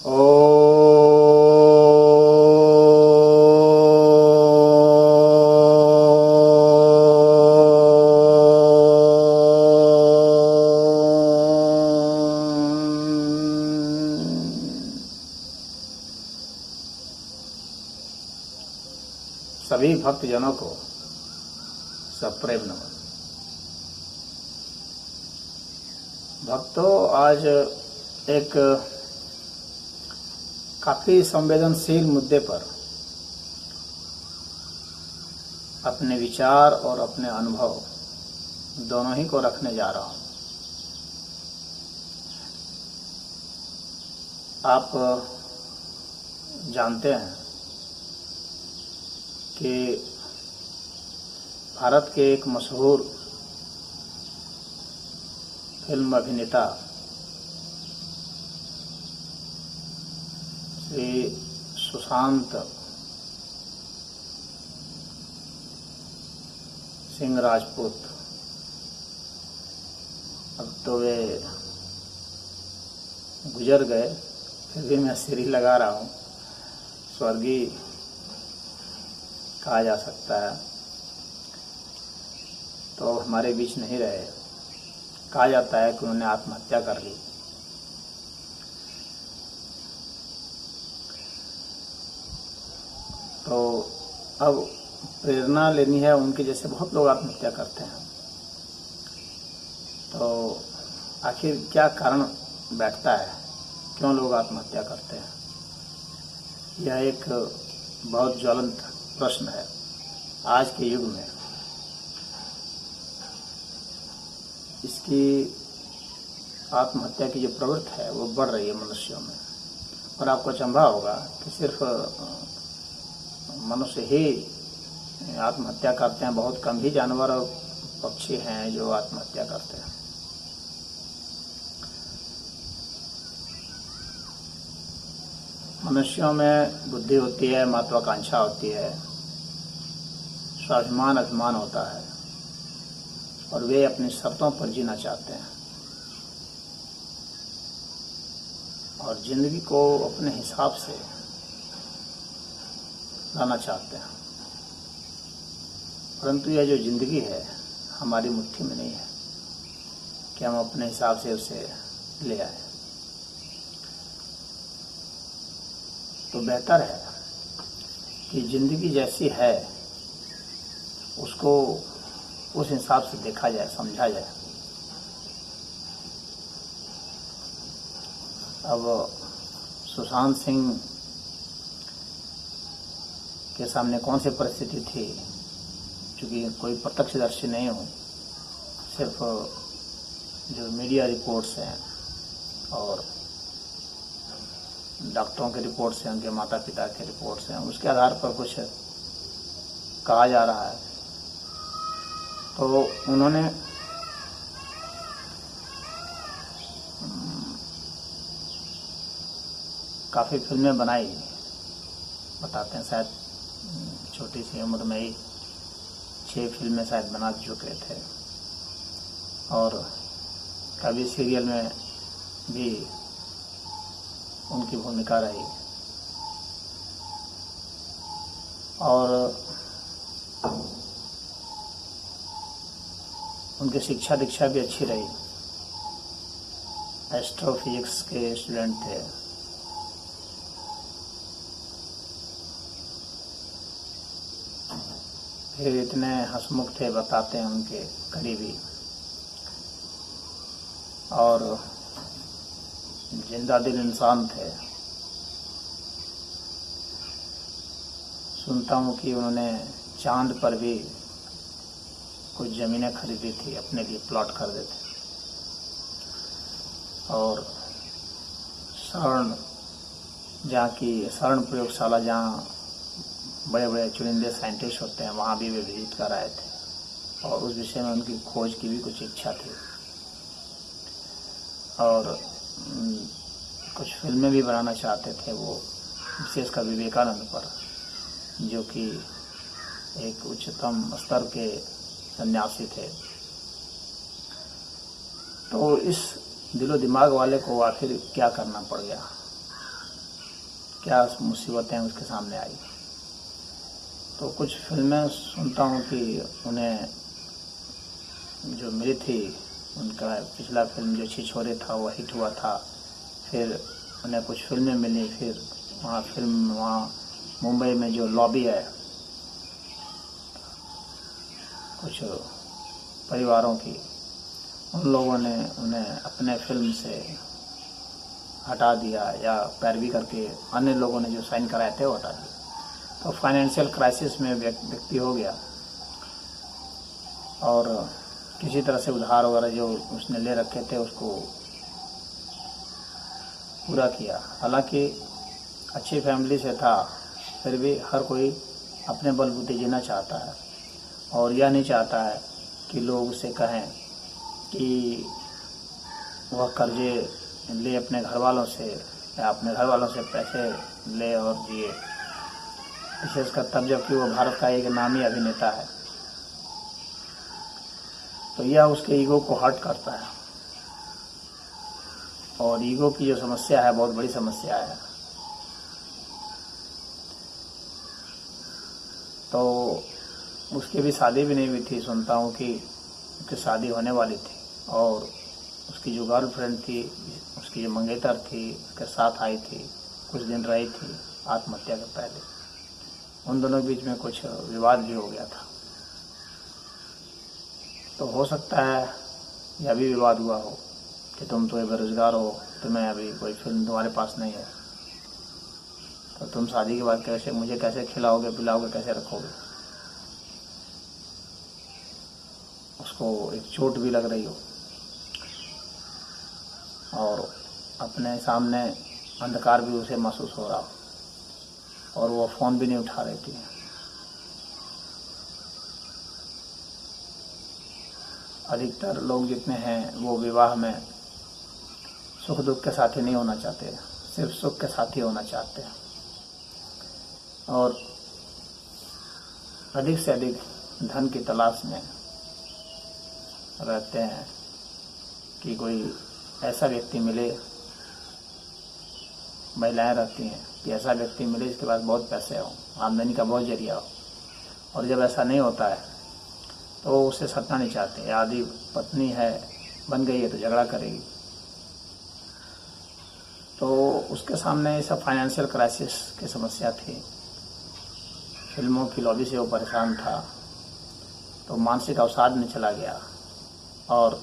ओ सभी भक्तजनों को सप्रेम नमन। भक्तों, आज एक काफी संवेदनशील मुद्दे पर अपने विचार और अपने अनुभव दोनों ही को रखने जा रहा हूं। आप जानते हैं कि भारत के एक मशहूर फिल्म अभिनेता श्री सुशांत सिंह राजपूत, अब तो वे गुजर गए, फिर भी मैं सिर ही लगा रहा हूँ, स्वर्गीय कहा जा सकता है, तो हमारे बीच नहीं रहे। कहा जाता है कि उन्होंने आत्महत्या कर ली। तो अब प्रेरणा लेनी है, उनके जैसे बहुत लोग आत्महत्या करते हैं। तो आखिर क्या कारण बैठता है, क्यों लोग आत्महत्या करते हैं? यह एक बहुत ज्वलंत प्रश्न है आज के युग में। इसकी आत्महत्या की जो प्रवृत्ति है वो बढ़ रही है मनुष्यों में, और आपको अचंभा होगा कि सिर्फ मनुष्य ही आत्महत्या करते हैं, बहुत कम ही जानवर और पक्षी हैं जो आत्महत्या करते हैं। मनुष्यों में बुद्धि होती है, महत्वाकांक्षा होती है, स्वाभिमान अभिमान होता है, और वे अपनी शर्तों पर जीना चाहते हैं और जिंदगी को अपने हिसाब से लाना चाहते हैं। परंतु यह जो जिंदगी है हमारी मुट्ठी में नहीं है कि हम अपने हिसाब से उसे ले आए। तो बेहतर है कि जिंदगी जैसी है उसको उस हिसाब से देखा जाए, समझा जाए। अब सुशांत सिंह के सामने कौन सी परिस्थिति थी, चूँकि कोई प्रत्यक्षदर्शी नहीं हूँ, सिर्फ जो मीडिया रिपोर्ट्स हैं और डॉक्टरों के रिपोर्ट्स हैं, उनके माता पिता के रिपोर्ट्स हैं, उसके आधार पर कुछ कहा जा रहा है। तो उन्होंने काफ़ी फिल्में बनाई, बताते हैं शायद छोटी सी उम्र में ही 6 फिल्में शायद बना चुके थे, और कभी सीरियल में भी उनकी भूमिका रही, और उनकी शिक्षा दीक्षा भी अच्छी रही। एस्ट्रोफिजिक्स के स्टूडेंट थे। फिर इतने हंसमुख थे, बताते हैं उनके करीबी, और जिंदा दिल इंसान थे। सुनता हूँ कि उन्होंने चांद पर भी कुछ ज़मीनें खरीदी थी, अपने लिए प्लॉट खरीदे थे, और शरण प्रयोगशाला जहाँ बड़े बड़े चुनिंदे साइंटिस्ट होते हैं, वहाँ भी वे विजिट कर आए थे, और उस विषय में उनकी खोज की भी कुछ इच्छा थी। और कुछ फिल्में भी बनाना चाहते थे वो, विशेषकर विवेकानंद पर, जो कि एक उच्चतम स्तर के सन्यासी थे। तो इस दिलो दिमाग वाले को आखिर क्या करना पड़ गया? क्या मुसीबतें उसके सामने आई। तो कुछ फिल्में सुनता हूँ कि उन्हें जो मिली थी, उनका पिछला फिल्म जो छिछोरे था वो हिट हुआ था, फिर उन्हें कुछ फिल्में मिली, फिर वहाँ मुंबई में जो लॉबी है, कुछ परिवारों की, उन लोगों ने उन्हें अपने फिल्म से हटा दिया या पैरवी करके अन्य लोगों ने जो साइन कराए थे वो हटा दिया। तो फाइनेंशियल क्राइसिस में व्यक्ति हो गया और किसी तरह से उधार वगैरह जो उसने ले रखे थे उसको पूरा किया। हालांकि अच्छी फैमिली से था, फिर भी हर कोई अपने बलबूते जीना चाहता है और यह नहीं चाहता है कि लोग उसे कहें कि वह कर्जे ले अपने घर वालों से या अपने घर वालों से पैसे ले और जिए, विशेषकर तब जबकि वो भारत का एक नामी अभिनेता है। तो यह उसके ईगो को हर्ट करता है और ईगो की जो समस्या है बहुत बड़ी समस्या है। तो उसकी भी शादी भी नहीं हुई थी, सुनता हूँ कि उसकी शादी होने वाली थी और उसकी जो गर्लफ्रेंड थी, उसकी जो मंगेतर थी, उसके साथ आई थी, कुछ दिन रही थी आत्महत्या के पहले। उन दोनों के बीच में कुछ विवाद भी हो गया था। तो हो सकता है यह भी विवाद हुआ हो कि तुम तो बेरोजगार हो, तुम्हें अभी कोई फिल्म तुम्हारे पास नहीं है, तो तुम शादी के बाद कैसे मुझे कैसे खिलाओगे पिलाओगे, कैसे रखोगे। उसको एक चोट भी लग रही हो और अपने सामने अंधकार भी उसे महसूस हो रहा हो और वो फ़ोन भी नहीं उठा रही थी। अधिकतर लोग जितने हैं वो विवाह में सुख दुख के साथी नहीं होना चाहते, सिर्फ सुख के साथी होना चाहते हैं और अधिक से अधिक धन की तलाश में रहते हैं कि कोई ऐसा व्यक्ति मिले। महिलाएं रहती हैं कि ऐसा व्यक्ति मिले जिसके पास बहुत पैसे हो, आमदनी का बहुत जरिया हो, और जब ऐसा नहीं होता है तो उसे सतना नहीं चाहते। आदि पत्नी है, बन गई है तो झगड़ा करेगी। तो उसके सामने सब फाइनेंशियल क्राइसिस की समस्या थी, फिल्मों की लॉबी से वो परेशान था, तो मानसिक अवसाद में चला गया और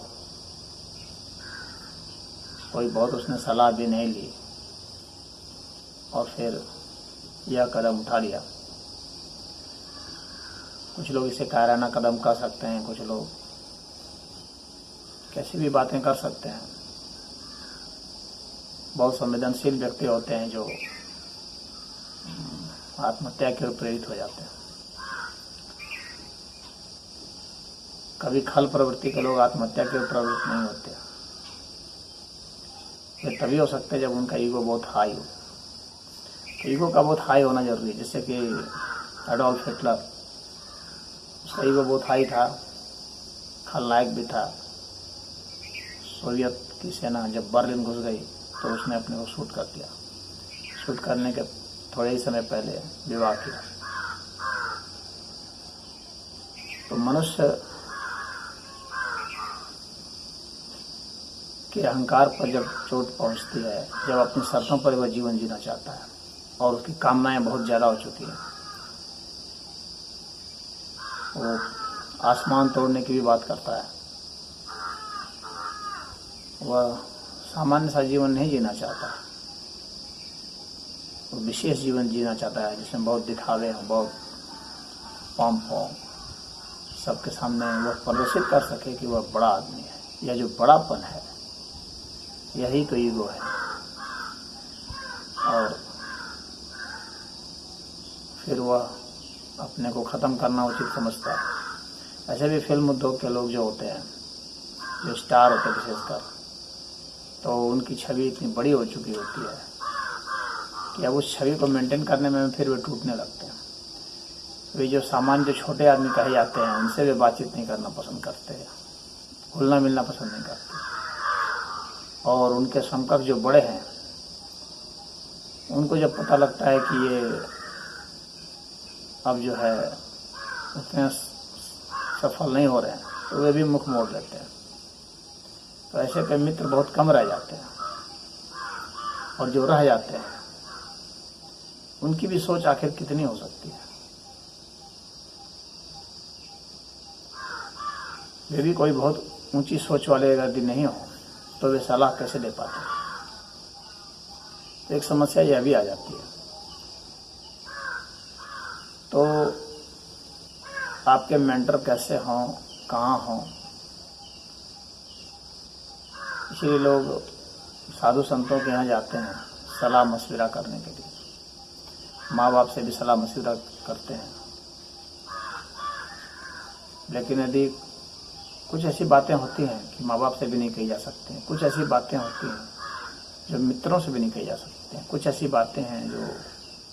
कोई बहुत उसने सलाह भी नहीं ली और फिर यह कदम उठा लिया। कुछ लोग इसे कायराना कदम कर सकते हैं, कुछ लोग कैसी भी बातें कर सकते हैं। बहुत संवेदनशील व्यक्ति होते हैं जो आत्महत्या की ओर प्रेरित हो जाते हैं। कभी खल प्रवृत्ति के लोग आत्महत्या की ओर प्रवृत्त नहीं होते। ये तभी हो सकते जब उनका ईगो बहुत हाई हो। तो ईगो का बहुत हाई होना जरूरी है। जैसे कि एडोल्फ हिटलर, उसका ईगो बहुत हाई था, खलनायक भी था। सोवियत की सेना जब बर्लिन घुस गई तो उसने अपने को शूट कर दिया। शूट करने के थोड़े ही समय पहले विवाह किया। तो मनुष्य के अहंकार पर जब चोट पहुंचती है, जब अपनी शर्तों पर वह जीवन जीना चाहता है और उसकी कामनाएं बहुत ज़्यादा हो चुकी हैं, वो आसमान तोड़ने की भी बात करता है। वह सामान्य सा जीवन नहीं जीना चाहता, वो विशेष जीवन जीना चाहता है जिसमें बहुत दिखावे हों, बहुत पंप हो, सबके सामने वह प्रदर्शित कर सके कि वह बड़ा आदमी है। यह जो बड़ापन है यही तो ईगो है। और फिर वह अपने को ख़त्म करना उचित समझता है। ऐसे भी फिल्म उद्योग के लोग जो होते हैं, जो स्टार होते हैं विशेषकर, तो उनकी छवि इतनी बड़ी हो चुकी होती है कि अब उस छवि को मेंटेन करने में फिर वे टूटने लगते हैं। वे जो सामान्य जो छोटे आदमी कहे जाते हैं उनसे वे बातचीत नहीं करना पसंद करते हैं, घुलना मिलना पसंद नहीं करते। और उनके समकक्ष जो बड़े हैं उनको जब पता लगता है कि ये अब जो है उतने सफल नहीं हो रहे हैं, तो वे भी मुख मोड़ लेते हैं। तो ऐसे के मित्र बहुत कम रह जाते हैं, और जो रह जाते हैं उनकी भी सोच आखिर कितनी हो सकती है। वे भी कोई बहुत ऊंची सोच वाले यदि नहीं हो तो वे सलाह कैसे दे पाते हैं। तो एक समस्या यह भी आ जाती है। तो आपके मेंटर कैसे हों, कहाँ हों, इसलिए लोग साधु संतों के यहाँ जाते हैं सलाह मशविरा करने के लिए। माँ बाप से भी सलाह मशविरा करते हैं, लेकिन यदि कुछ ऐसी बातें होती हैं कि माँ बाप से भी नहीं कही जा सकती हैं, कुछ ऐसी बातें होती हैं जो मित्रों से भी नहीं कही जा सकती हैं, कुछ ऐसी बातें हैं जो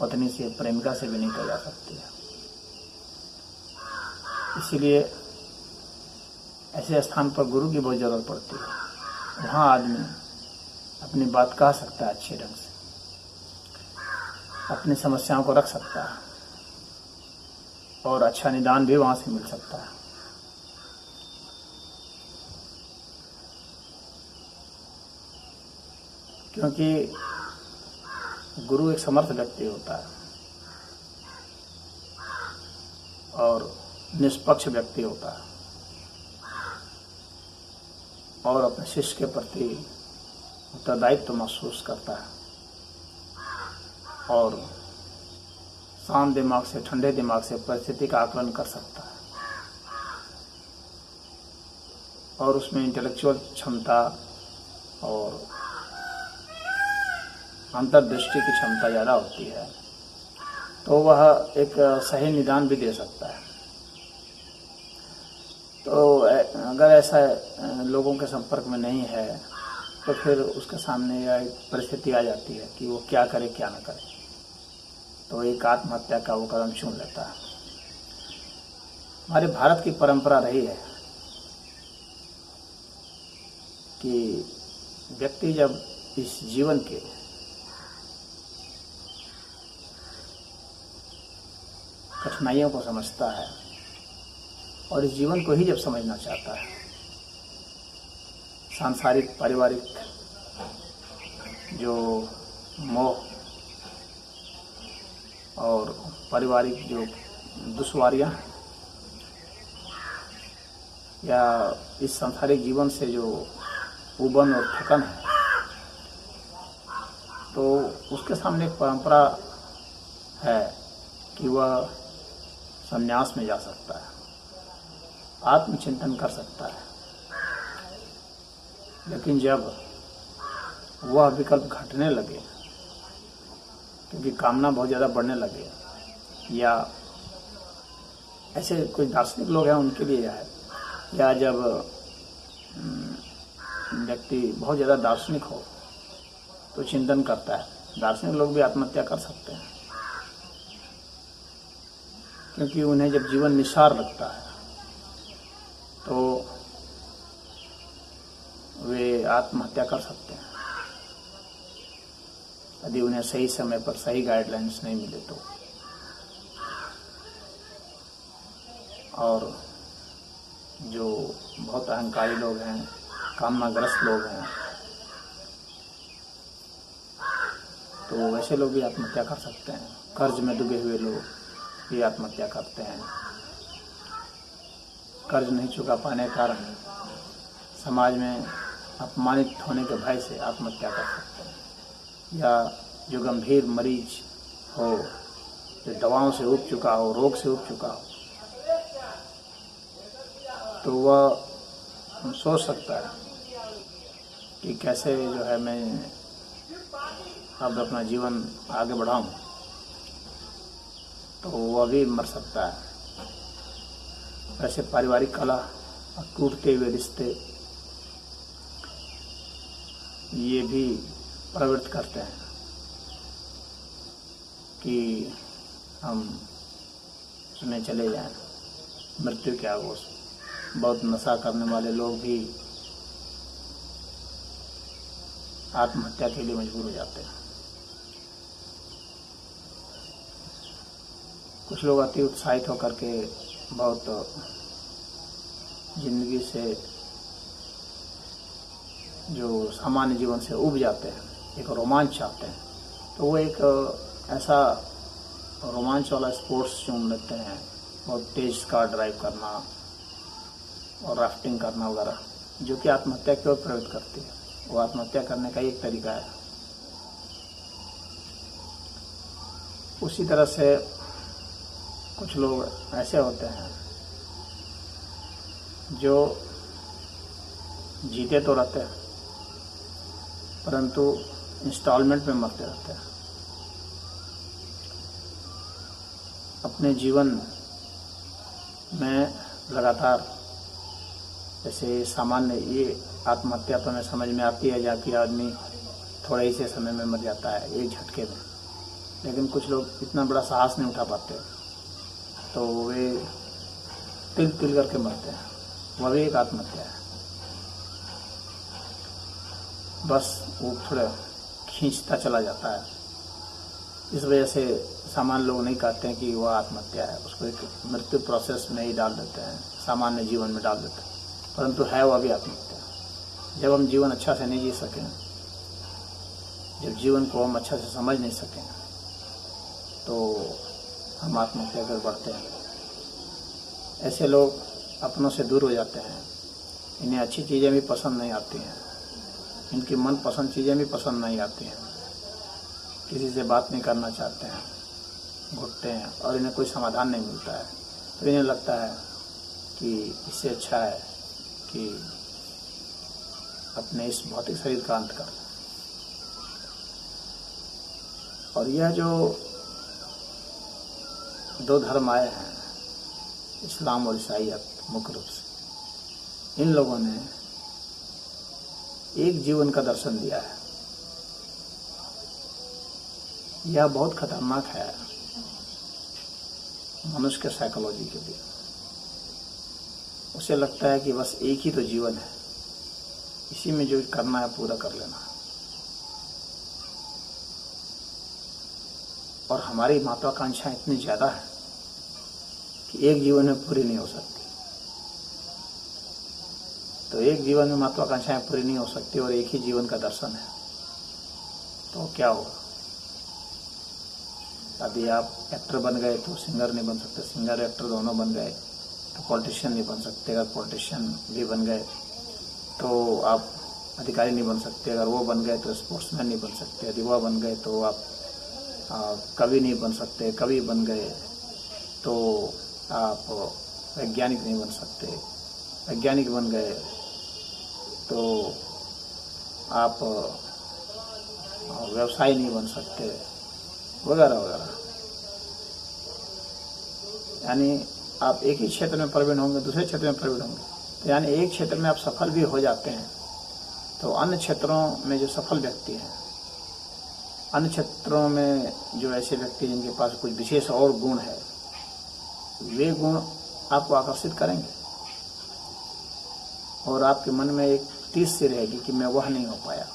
पत्नी से, प्रेमिका से भी नहीं कही जा सकती है। इसीलिए ऐसे स्थान पर गुरु की बहुत ज़रूरत पड़ती है। वहाँ आदमी अपनी बात कह सकता है, अच्छे ढंग से अपनी समस्याओं को रख सकता है, और अच्छा निदान भी वहाँ से मिल सकता है। क्योंकि गुरु एक समर्थ व्यक्ति होता है और निष्पक्ष व्यक्ति होता है, और अपने शिष्य के प्रति उत्तरदायित्व महसूस करता है, और शांत दिमाग से, ठंडे दिमाग से परिस्थिति का आकलन कर सकता है, और उसमें इंटेलेक्चुअल क्षमता और अंतर्दृष्टि की क्षमता ज़्यादा होती है। तो वह एक सही निदान भी दे सकता है। तो अगर ऐसा लोगों के संपर्क में नहीं है तो फिर उसके सामने यह परिस्थिति आ जाती है कि वो क्या करे क्या न करे, तो एक आत्महत्या का वो कदम चुन लेता है। हमारे भारत की परंपरा रही है कि व्यक्ति जब इस जीवन के कठिनाइयों को समझता है और इस जीवन को ही जब समझना चाहता है, सांसारिक पारिवारिक जो मोह और पारिवारिक जो दुश्वारियां हैं, या इस सांसारिक जीवन से जो उबन और थकन है, तो उसके सामने एक परंपरा है कि वह संन्यास में जा सकता है, आत्मचिंतन कर सकता है। लेकिन जब वह विकल्प घटने लगे, क्योंकि कामना बहुत ज़्यादा बढ़ने लगे, या ऐसे कुछ दार्शनिक लोग हैं उनके लिए है, या जब व्यक्ति बहुत ज़्यादा दार्शनिक हो तो चिंतन करता है। दार्शनिक लोग भी आत्महत्या कर सकते हैं, क्योंकि उन्हें जब जीवन निसार लगता है तो वे आत्महत्या कर सकते हैं, यदि उन्हें सही समय पर सही गाइडलाइंस नहीं मिले तो। और जो बहुत अहंकारी लोग हैं, कामनाग्रस्त लोग हैं, तो वैसे लोग भी आत्महत्या कर सकते हैं। कर्ज में डूबे हुए लोग भी आत्महत्या करते हैं। कर्ज नहीं चुका पाने के कारण समाज में अपमानित होने के भय से आत्महत्या कर सकते हैं। या जो गंभीर मरीज हो, जो दवाओं से उब चुका हो, रोग से उब चुका हो, तो वह सोच सकता है कि कैसे जो है मैं अब अपना जीवन आगे बढ़ाऊं, तो वह भी मर सकता है। ऐसे पारिवारिक कलह और टूटते हुए रिश्ते ये भी प्रवृत्त करते हैं कि हम सुने चले जाएं, मृत्यु के आगोश। बहुत नशा करने वाले लोग भी आत्महत्या के लिए मजबूर हो जाते हैं। कुछ लोग अति उत्साहित होकर के बहुत जिंदगी से जो सामान्य जीवन से उब जाते हैं, एक रोमांच चाहते हैं, तो वो एक ऐसा रोमांच वाला स्पोर्ट्स चुन लेते हैं, बहुत तेज कार ड्राइव करना और राफ्टिंग करना वगैरह, जो कि आत्महत्या की ओर प्रेरित करती है। वो आत्महत्या करने का एक तरीका है। उसी तरह से कुछ लोग ऐसे होते हैं जो जीते तो रहते हैं परंतु इंस्टॉलमेंट में मरते रहते हैं। अपने जीवन में लगातार, जैसे सामान्य ये आत्महत्या तो हमें समझ में आती है जाकि आदमी थोड़े ही से समय में मर जाता है, एक झटके में, लेकिन कुछ लोग इतना बड़ा साहस नहीं उठा पाते, तो वे तिल तिल करके मरते हैं। वह भी एक आत्महत्या है। बस वो थोड़ा खींचता चला जाता है। इस वजह से सामान्य लोग नहीं कहते हैं कि वह आत्महत्या है, उसको एक मृत्यु प्रोसेस में ही डाल देते हैं, सामान्य जीवन में डाल देते हैं, परंतु है वह भी आत्महत्या। जब हम जीवन अच्छा से नहीं जी सकें, जब जीवन को हम अच्छा से समझ नहीं सकें, तो हम आत्महत्या कर बढ़ते हैं। ऐसे लोग अपनों से दूर हो जाते हैं। इन्हें अच्छी चीज़ें भी पसंद नहीं आती हैं, इनकी मनपसंद चीज़ें भी पसंद नहीं आती हैं, किसी से बात नहीं करना चाहते हैं, घुटते हैं और इन्हें कोई समाधान नहीं मिलता है। तो इन्हें लगता है कि इससे अच्छा है कि अपने इस भौतिक शरीर का अंत कर। और यह जो दो धर्म आए हैं, इस्लाम और ईसाईयत मुख्य रूप से, इन लोगों ने एक जीवन का दर्शन दिया है। यह बहुत खतरनाक है मनुष्य के साइकोलॉजी के लिए। उसे लगता है कि बस एक ही तो जीवन है, इसी में जो करना है पूरा कर लेना। और हमारी महत्वाकांक्षाएं इतनी ज़्यादा है कि एक जीवन में पूरी नहीं हो सकती। तो एक जीवन में महत्वाकांक्षाएं पूरी नहीं हो सकती और एक ही जीवन का दर्शन है, तो क्या होगा? यदि आप एक्टर बन गए तो सिंगर नहीं बन सकते, सिंगर एक्टर दोनों बन गए तो पॉलिटिशियन नहीं बन सकते, अगर पॉलिटिशियन भी बन गए तो आप अधिकारी नहीं बन सकते, अगर वो बन गए तो स्पोर्ट्समैन नहीं बन सकते, यदि वह बन गए तो आप कवि नहीं बन सकते, कवि बन गए तो आप वैज्ञानिक नहीं बन सकते, वैज्ञानिक बन गए तो आप व्यवसायी नहीं बन सकते, वगैरह वगैरह। यानी आप एक ही क्षेत्र में प्रवीण होंगे, दूसरे क्षेत्र में प्रवीण होंगे, तो यानी एक क्षेत्र में आप सफल भी हो जाते हैं तो अन्य क्षेत्रों में जो सफल व्यक्ति हैं, अन्य क्षेत्रों में जो ऐसे व्यक्ति जिनके पास कुछ विशेष और गुण है, वे गुण आपको आकर्षित करेंगे और आपके मन में एक टीस सी रहेगी कि मैं वह नहीं हो पाया,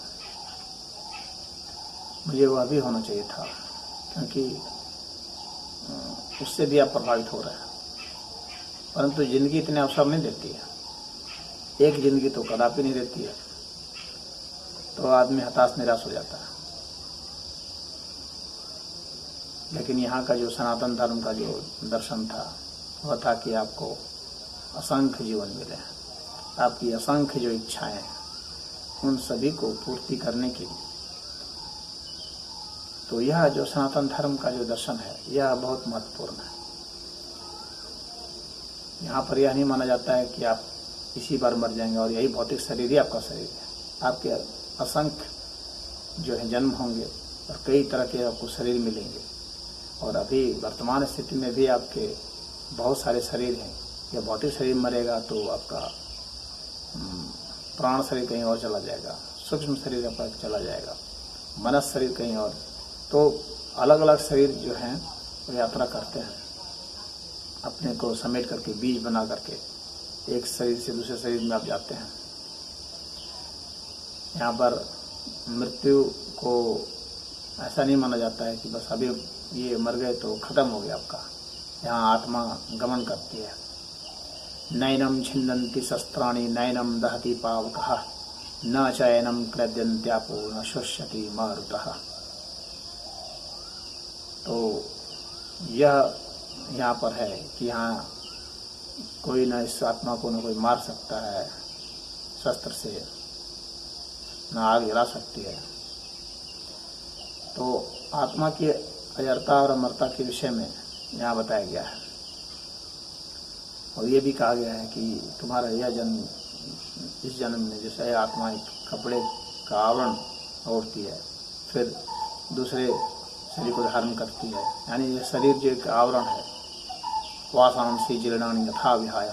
मुझे वह भी होना चाहिए था, क्योंकि उससे भी आप प्रभावित हो रहे हैं। परंतु जिंदगी इतने अवसर नहीं देती है, एक जिंदगी तो कदापि नहीं देती है, तो आदमी हताश निराश हो जाता है। लेकिन यहाँ का जो सनातन धर्म का जो दर्शन था वह था कि आपको असंख्य जीवन मिले, आपकी असंख्य जो इच्छाएं हैं उन सभी को पूर्ति करने के लिए। तो यह जो सनातन धर्म का जो दर्शन है यह बहुत महत्वपूर्ण है। यहाँ पर यह नहीं माना जाता है कि आप इसी बार मर जाएंगे और यही भौतिक शरीर ही आपका शरीर है। आपके असंख्य जो है जन्म होंगे और कई तरह के आपको शरीर मिलेंगे, और अभी वर्तमान स्थिति में भी आपके बहुत सारे शरीर हैं। यह भौतिक शरीर मरेगा तो आपका प्राण शरीर कहीं और चला जाएगा, सूक्ष्म शरीर आपका चला जाएगा, मनस शरीर कहीं और। तो अलग अलग शरीर जो हैं वो यात्रा करते हैं, अपने को समेट करके बीज बना करके एक शरीर से दूसरे शरीर में आप जाते हैं। यहाँ पर मृत्यु को ऐसा नहीं माना जाता है कि बस अभी ये मर गए तो ख़त्म हो गया आपका। यहाँ आत्मा गमन करती है। नैनम छिन्दन्ति शस्त्राणि नैनम दहति पावकः न चैनम क्लद्यन्त्यापो न शुष्यति मारुतः। तो यह यहाँ पर है कि यहाँ कोई न इस आत्मा को न कोई मार सकता है शस्त्र से, न आग जला सकती है। तो आत्मा की अजरता और अमरता के विषय में यहाँ बताया गया है। और ये भी कहा गया है कि तुम्हारा यह जन्म, इस जन्म में जैसे आत्मा एक कपड़े का आवरण ओढ़ती है, फिर दूसरे शरीर को धारण करती है, यानी ये शरीर जो एक आवरण है, वासांसि जीर्णानि यथा विहाय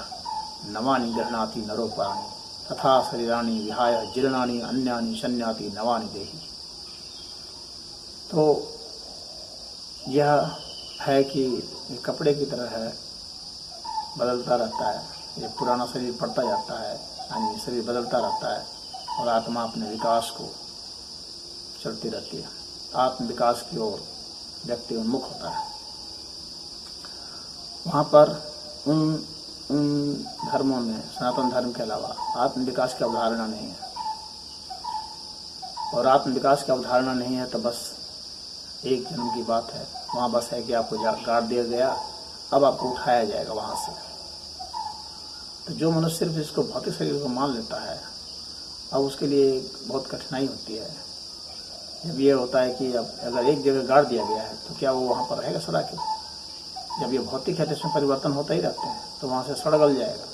नवानि गृह्णाति नरो पराणि तथा शरीराणि विहाय जीर्णानि अन्यानि शन्याति नवानि देहि। तो यह है कि ये कपड़े की तरह है, बदलता रहता है। ये पुराना शरीर पड़ता जाता है, यानी शरीर बदलता रहता है, और आत्मा अपने विकास को चलती रहती है। आत्म विकास की ओर व्यक्ति उन्मुख होता है। वहाँ पर उन धर्मों में, सनातन धर्म के अलावा आत्म विकास की अवधारणा नहीं है। और आत्म विकास की अवधारणा नहीं है तो बस एक जन्म की बात है। वहाँ बस है कि आपको गाड़ दिया गया, अब आपको उठाया जाएगा वहाँ से। तो जो मनुष्य सिर्फ इसको भौतिक शरीर को मान लेता है, अब उसके लिए बहुत कठिनाई होती है। जब ये होता है कि अब अगर एक जगह गाड़ दिया गया है तो क्या वो वहाँ पर रहेगा सदा के? जब ये भौतिक है तो इसमें परिवर्तन होता ही रहते हैं, तो वहाँ से सड़ गल जाएगा।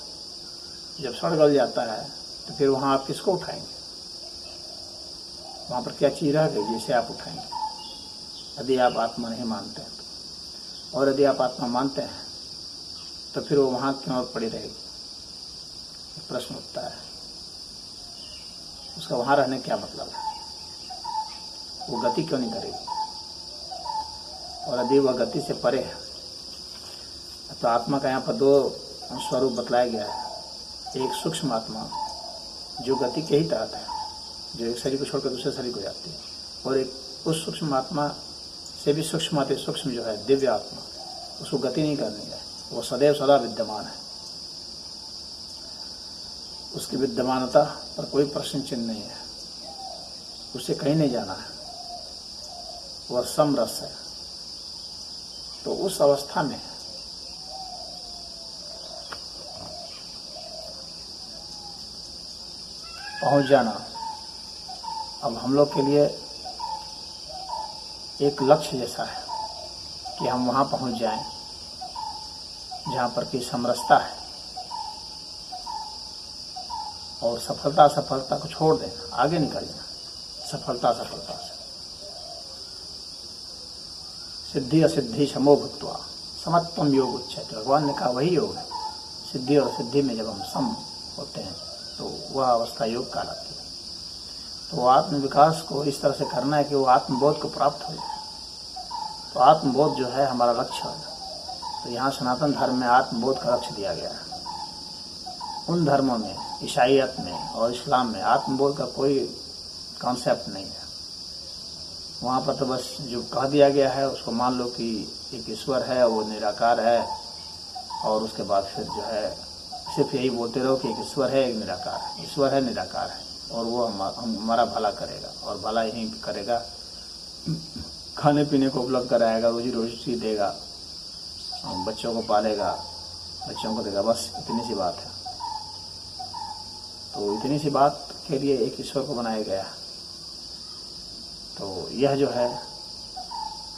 जब सड़ गल जाता है तो फिर वहाँ आप किसको उठाएंगे? वहाँ पर क्या चीज़ रह गई जिसे आप उठाएंगे, यदि आप आत्मा नहीं मानते हैं तो। और यदि आप आत्मा मानते हैं तो फिर वो वहाँ क्यों और पड़ी रहेगी? प्रश्न उठता है, उसका वहाँ रहने क्या मतलब है? वो गति क्यों नहीं करेगी? और यदि वह गति से परे है तो आत्मा का यहाँ पर दो स्वरूप बतलाया गया है। एक सूक्ष्म आत्मा जो गति के ही तहत है, जो एक शरीर को छोड़कर दूसरे शरीर को जाती है, और एक उस सूक्ष्म आत्मा से भी सूक्ष्म अति सूक्ष्म जो है दिव्य आत्मा, उसको गति नहीं करनी है, वो सदैव सदा विद्यमान है। उसकी विद्यमानता पर कोई प्रश्न चिन्ह नहीं है, उसे कहीं नहीं जाना है, वह समरस है। तो उस अवस्था में पहुंच जाना अब हम लोग के लिए एक लक्ष्य जैसा है कि हम वहां पहुंच जाएं जहां पर की समरसता है, और सफलता को छोड़ दें, आगे निकल जाए सफलता से। सिद्धि असिद्धि समो भूत्वा समत्वम योग उच्यते। भगवान ने कहा वही योग है। सिद्धि और सिद्धि में जब हम सम होते हैं तो वह अवस्था योग कहलाती है। तो आत्म विकास को इस तरह से करना है कि वो आत्मबोध को प्राप्त हो जाए। तो आत्मबोध जो है हमारा लक्ष्य है। तो यहाँ सनातन धर्म में आत्मबोध का लक्ष्य दिया गया है। उन धर्मों में, ईसाईयत में और इस्लाम में आत्मबोध का कोई कॉन्सेप्ट नहीं है। वहाँ पर तो बस जो कह दिया गया है उसको मान लो कि एक ईश्वर है, वो निराकार है, और उसके बाद फिर जो है सिर्फ यही बोलते रहो कि एक ईश्वर है, एक निराकार है, ईश्वर है, निराकार है, और वो हमारा भला करेगा, और भला यही करेगा, खाने पीने को उपलब्ध कराएगा, रोजी रोटी देगा, बच्चों को पालेगा, बच्चों को देगा, बस इतनी सी बात है। तो इतनी सी बात के लिए एक ईश्वर को बनाया गया। तो यह जो है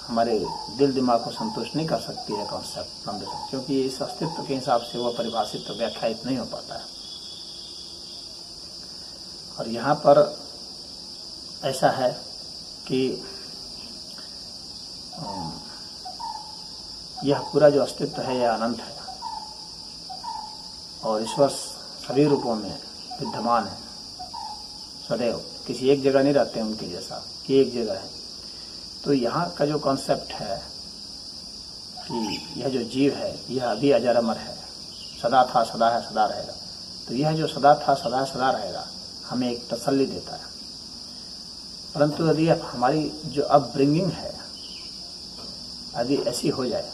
हमारे दिल दिमाग को संतुष्ट नहीं कर सकती है कॉन्सेप्ट, क्योंकि इस अस्तित्व के हिसाब से वह परिभाषित तो व्याख्यायित नहीं हो पाता है। और यहाँ पर ऐसा है कि यह पूरा जो अस्तित्व है यह अनंत है, और ईश्वर सभी रूपों में विद्यमान है सदैव, किसी एक जगह नहीं रहते हैं उनके जैसा कि एक जगह है। तो यहाँ का जो कॉन्सेप्ट है कि यह जो जीव है यह अभी अजर अमर है, सदा था, सदा है, सदा रहेगा। तो यह जो सदा था, सदा है, सदा रहेगा हमें एक तसल्ली देता है। परंतु यदि हमारी जो अपब्रिंगिंग है यदि ऐसी हो जाए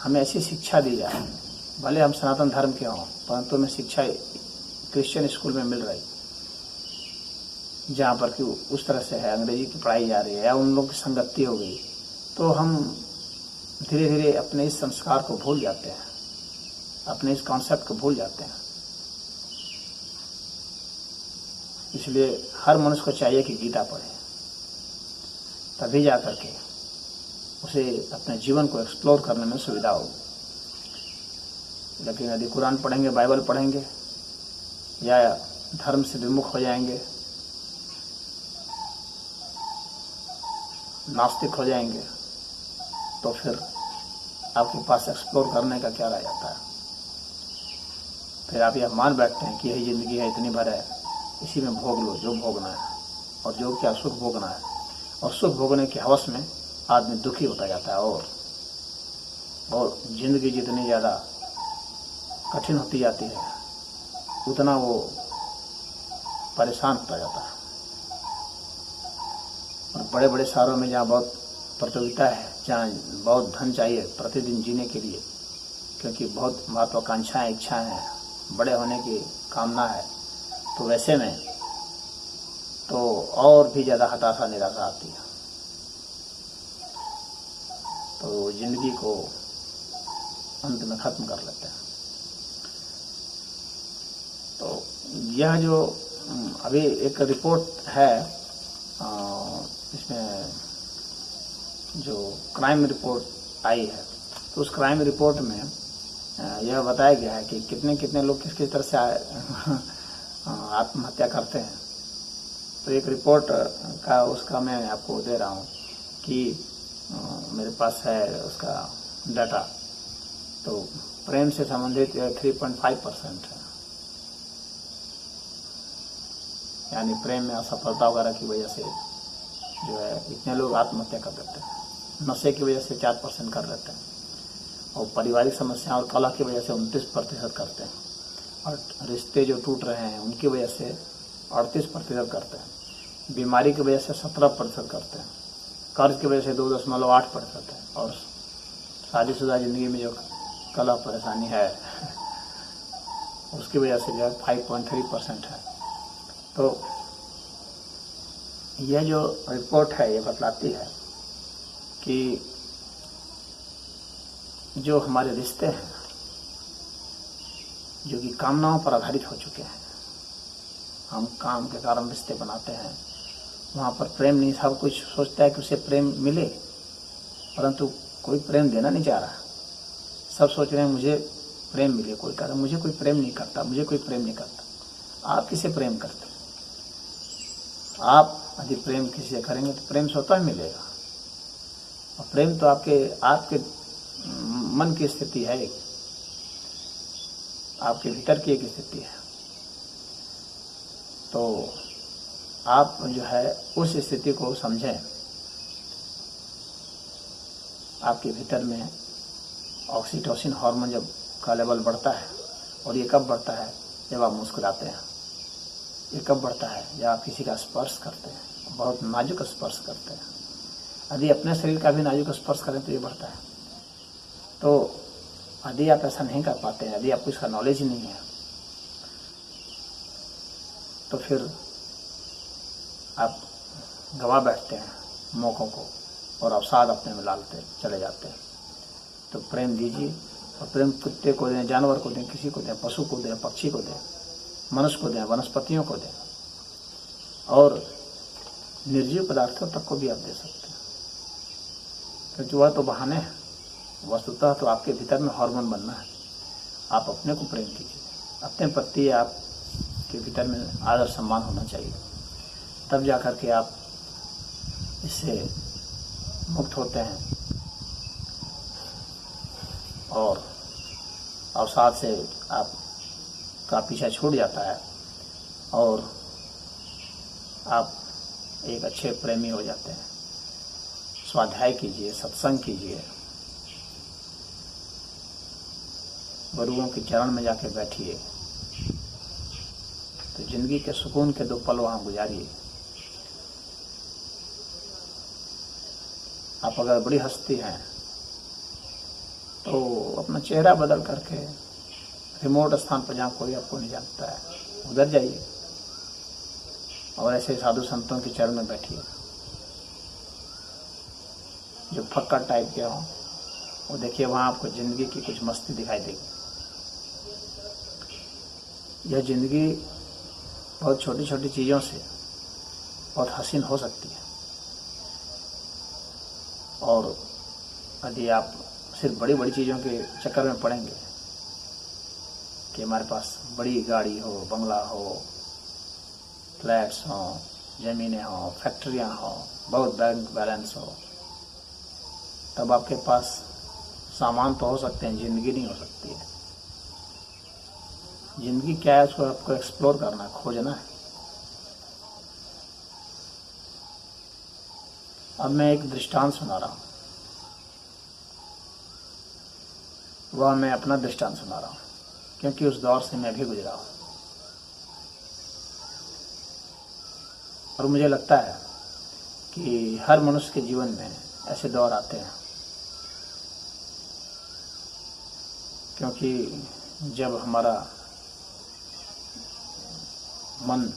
हमें ऐसी शिक्षा दी जाए, भले हम सनातन धर्म के हों, परंतु हमें शिक्षा क्रिश्चियन स्कूल में मिल रही, जहाँ पर कि उस तरह से है, अंग्रेजी की पढ़ाई जा रही है या उन लोगों की संगति हो गई, तो हम धीरे धीरे अपने इस संस्कार को भूल जाते हैं, अपने इस कॉन्सेप्ट को भूल जाते हैं। इसलिए हर मनुष्य को चाहिए कि गीता पढ़े, तभी जा करके उसे अपने जीवन को एक्सप्लोर करने में सुविधा होगी। लेकिन यदि कुरान पढ़ेंगे, बाइबल पढ़ेंगे या धर्म से विमुख हो जाएंगे, नास्तिक हो जाएंगे, तो फिर आपके पास एक्सप्लोर करने का क्या रह जाता है। फिर आप यह मान बैठते हैं कि यही ज़िंदगी है, इतनी भर है, इसी में भोग लो जो भोगना है, और जो क्या सुख भोगना है, और सुख भोगने के हवस में आदमी दुखी होता जाता है, और ज़िंदगी जितनी ज़्यादा कठिन होती जाती है उतना वो परेशान होता जाता है। और बड़े बड़े शहरों में जहाँ बहुत प्रतियोगिता है, जहाँ बहुत धन चाहिए प्रतिदिन जीने के लिए, क्योंकि बहुत महत्वाकांक्षाएं, इच्छाएं हैं, बड़े होने की कामना है, तो वैसे में तो और भी ज़्यादा हताशा निराशा आती है, तो ज़िंदगी को अंत में ख़त्म कर लेते हैं। तो यह जो अभी एक रिपोर्ट है, इसमें जो क्राइम रिपोर्ट आई है, तो उस क्राइम रिपोर्ट में यह बताया गया है कि कितने कितने लोग किस किस तरह से आत्महत्या करते हैं। तो एक रिपोर्ट का उसका मैं आपको दे रहा हूँ कि मेरे पास है उसका डाटा। तो प्रेम से संबंधित 3.5% है, यानी प्रेम में असफलता वगैरह की वजह से जो है इतने लोग आत्महत्या कर देते हैं। नशे की वजह से 4% कर देते हैं, और पारिवारिक समस्या और कलह की वजह से 29% करते हैं, और रिश्ते जो टूट रहे हैं उनकी वजह से 38% करते हैं, बीमारी की वजह से 17% करते हैं, कर्ज की वजह से 2.8% है, और शादीशुदा ज़िंदगी में जो कलह परेशानी है उसकी वजह से जो है 5.3% है। तो यह जो रिपोर्ट है ये बतलाती है कि जो हमारे रिश्ते हैं जो कि कामनाओं पर आधारित हो चुके हैं, हम काम के कारण रिश्ते बनाते हैं, वहाँ पर प्रेम नहीं, सब कुछ सोचता है कि उसे प्रेम मिले, परंतु कोई प्रेम देना नहीं चाह रहा। सब सोच रहे हैं मुझे प्रेम मिले, कोई कह रहा मुझे कोई प्रेम नहीं करता, मुझे कोई प्रेम नहीं करता। आप किसे प्रेम करते? आप यदि प्रेम किसी से करेंगे तो प्रेम स्वतः ही मिलेगा, और प्रेम तो आपके मन की स्थिति है, आपके भीतर की एक स्थिति है। तो आप जो है उस स्थिति को समझें। आपके भीतर में ऑक्सीटोसिन हार्मोन जब का लेवल बढ़ता है, और ये कब बढ़ता है? जब आप मुस्कुराते हैं। ये कब बढ़ता है? जब आप किसी का स्पर्श करते हैं, बहुत नाजुक स्पर्श करते हैं। यदि अपने शरीर का भी नाजुक स्पर्श करें तो ये बढ़ता है। तो यदि आप ऐसा नहीं कर पाते हैं, यदि आपको इसका नॉलेज ही नहीं है, तो फिर आप गवा बैठते हैं मौक़ों को, और अवसाद अपने में डालते चले जाते हैं। तो प्रेम दीजिए, और प्रेम कुत्ते को दें, जानवर को दें, किसी को दें, पशु को दें, पक्षी को दें, मनुष्य को दें, वनस्पतियों को दें, और निर्जीव पदार्थों तक को भी आप दे सकते हैं, क्योंकि वह तो बहाने हैं। वस्तुतः तो आपके भीतर में हार्मोन बनना है। आप अपने को प्रेम कीजिए, अपने प्रति आपके भीतर में आदर सम्मान होना चाहिए, तब जाकर के आप इससे मुक्त होते हैं और अवसाद से आपका पीछा छूट जाता है, और आप एक अच्छे प्रेमी हो जाते हैं। स्वाध्याय कीजिए, सत्संग कीजिए, गुरुओं के चरण में जाके बैठिए, तो जिंदगी के सुकून के 2 पल वहाँ गुजारिए। आप अगर बड़ी हस्ती हैं तो अपना चेहरा बदल करके रिमोट स्थान पर जहाँ कोई आपको नहीं जानता है उधर जाइए और ऐसे साधु संतों के चरण में बैठिए जो फक्कड़ टाइप के हों, वो देखिए वहाँ आपको ज़िंदगी की कुछ मस्ती दिखाई देगी। यह ज़िंदगी बहुत छोटी छोटी चीज़ों से बहुत हसीन हो सकती है, और यदि आप सिर्फ बड़ी बड़ी चीज़ों के चक्कर में पड़ेंगे कि हमारे पास बड़ी गाड़ी हो, बंगला हो, फ्लैट्स हों, ज़मीनें हों, फैक्ट्रियाँ हों, बहुत बैंक बैलेंस हो, तब आपके पास सामान तो हो सकते हैं, ज़िंदगी नहीं हो सकती है। ज़िंदगी क्या है उसको आपको एक्सप्लोर करना है, खोजना है। अब मैं एक दृष्टांत सुना रहा हूँ, वह मैं अपना दृष्टांत सुना रहा हूँ क्योंकि उस दौर से मैं भी गुजरा हूँ, और मुझे लगता है कि हर मनुष्य के जीवन में ऐसे दौर आते हैं, क्योंकि जब हमारा मन